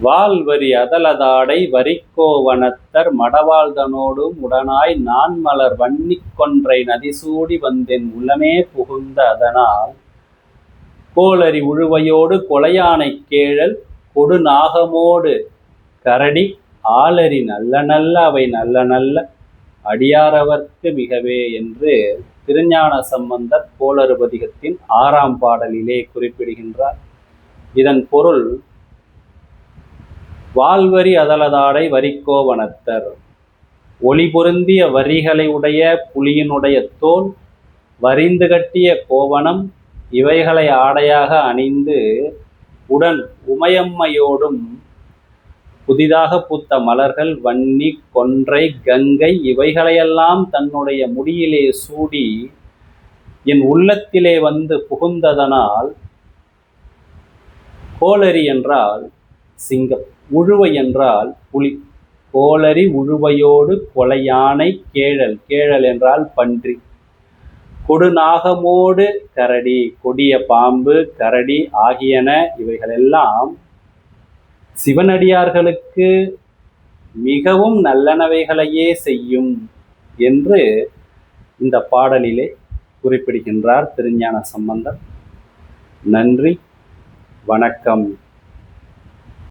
வால்வரி அதலதாடை வரிக்கோவணத்தர் மடவாள்தனோடும் உடனாய் நான்மலர் வன்னிக் கொன்றை நதிசூடி வந்தென் உளமே புகுந்த அதனால் கோளரி உழுவையோடு கொலையானைக் கேழல் கொடுநாகமோடு கரடி ஆளரி நல்ல நல்ல அவை நல்ல நல்ல அடியாரவர்க்கு மிகவே என்று திருஞான சம்பந்தர் கோளறு பதிகத்தின் 6ஆம் பாடலிலே குறிப்பிடுகின்றார். இதன் பொருள், வால்வரி அதலதாடை வரிக்கோவணத்தர், ஒளி பொருந்திய வரிகளை உடைய புலியினுடைய தோல், வரிந்து கட்டிய கோவணம், இவைகளை ஆடையாக அணிந்து உடன் உமையம்மையோடும் புதிதாக பூத்த மலர்கள், வன்னி, கொன்றை, கங்கை இவைகளையெல்லாம் தன்னுடைய முடியிலே சூடி என் உள்ளத்திலே வந்து புகுந்ததனால், கோளரி என்றால் சிங்கம், உழுவை என்றால் புலி, கோளரி உழுவையோடு கொலையானை கேழல், கேழல் என்றால் பன்றி, கொடுநாகமோடு கரடி, கொடிய பாம்பு, கரடி ஆகியன இவைகளெல்லாம் சிவனடியார்களுக்கு மிகவும் நல்லனவைகளையே செய்யும் என்று இந்த பாடலிலே குறிப்பிடுகின்றார் திருஞான சம்பந்தர். நன்றி, வணக்கம்.